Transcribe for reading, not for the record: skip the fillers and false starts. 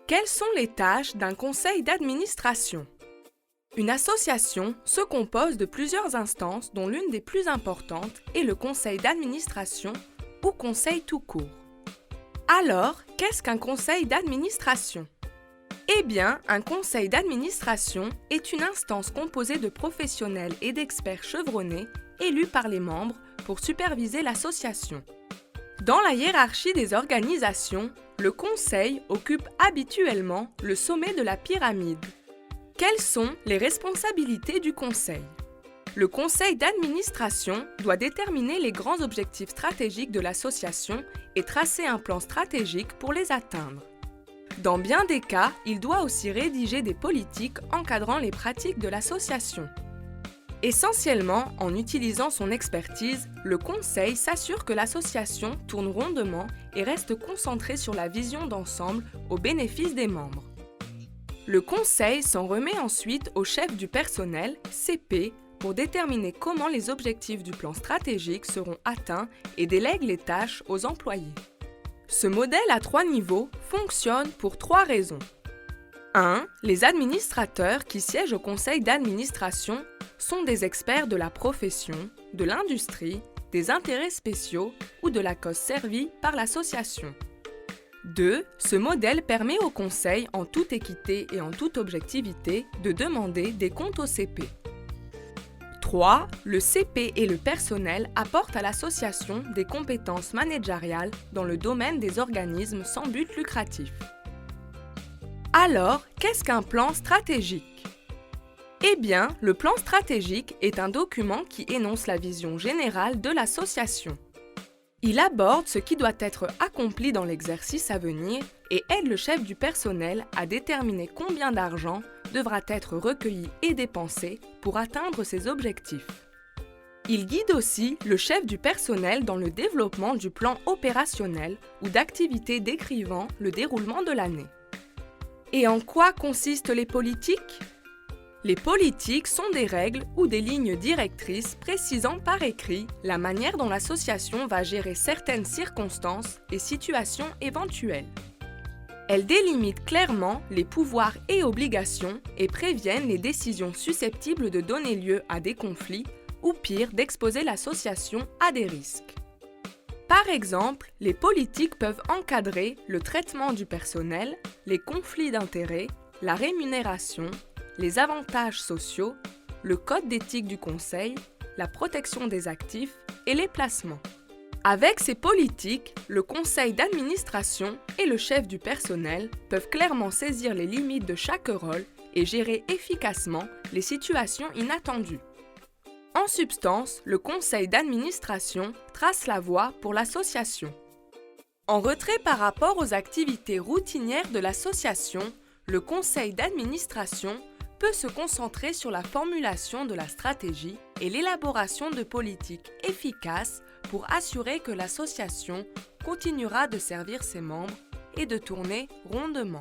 Quelles sont les tâches d'un conseil d'administration? Une association se compose de plusieurs instances dont l'une des plus importantes est le conseil d'administration ou conseil tout court. Alors, qu'est-ce qu'un conseil d'administration? Eh bien, un conseil d'administration est une instance composée de professionnels et d'experts chevronnés élus par les membres pour superviser l'association. Dans la hiérarchie des organisations, le conseil occupe habituellement le sommet de la pyramide. Quelles sont les responsabilités du conseil? Le conseil d'administration doit déterminer les grands objectifs stratégiques de l'association et tracer un plan stratégique pour les atteindre. Dans bien des cas, il doit aussi rédiger des politiques encadrant les pratiques de l'association. Essentiellement, en utilisant son expertise, le conseil s'assure que l'association tourne rondement et reste concentrée sur la vision d'ensemble au bénéfice des membres. Le conseil s'en remet ensuite au chef du personnel, CP, pour déterminer comment les objectifs du plan stratégique seront atteints et délègue les tâches aux employés. Ce modèle à 3 niveaux fonctionne pour 3 raisons. 1. Les administrateurs qui siègent au conseil d'administration sont des experts de la profession, de l'industrie, des intérêts spéciaux ou de la cause servie par l'association. 2. Ce modèle permet au conseil, en toute équité et en toute objectivité, de demander des comptes au CP. 3. Le CP et le personnel apportent à l'association des compétences managériales dans le domaine des organismes sans but lucratif. Alors, qu'est-ce qu'un plan stratégique? Eh bien, le plan stratégique est un document qui énonce la vision générale de l'association. Il aborde ce qui doit être accompli dans l'exercice à venir et aide le chef du personnel à déterminer combien d'argent devra être recueilli et dépensé pour atteindre ses objectifs. Il guide aussi le chef du personnel dans le développement du plan opérationnel ou d'activités décrivant le déroulement de l'année. Et en quoi consistent les politiques? Les politiques sont des règles ou des lignes directrices précisant par écrit la manière dont l'association va gérer certaines circonstances et situations éventuelles. Elles délimitent clairement les pouvoirs et obligations et préviennent les décisions susceptibles de donner lieu à des conflits ou pire d'exposer l'association à des risques. Par exemple, les politiques peuvent encadrer le traitement du personnel, les conflits d'intérêts, la rémunération, les avantages sociaux, le code d'éthique du conseil, la protection des actifs et les placements. Avec ces politiques, le conseil d'administration et le chef du personnel peuvent clairement saisir les limites de chaque rôle et gérer efficacement les situations inattendues. En substance, le conseil d'administration trace la voie pour l'association. En retrait par rapport aux activités routinières de l'association, le conseil d'administration peut se concentrer sur la formulation de la stratégie et l'élaboration de politiques efficaces pour assurer que l'association continuera de servir ses membres et de tourner rondement.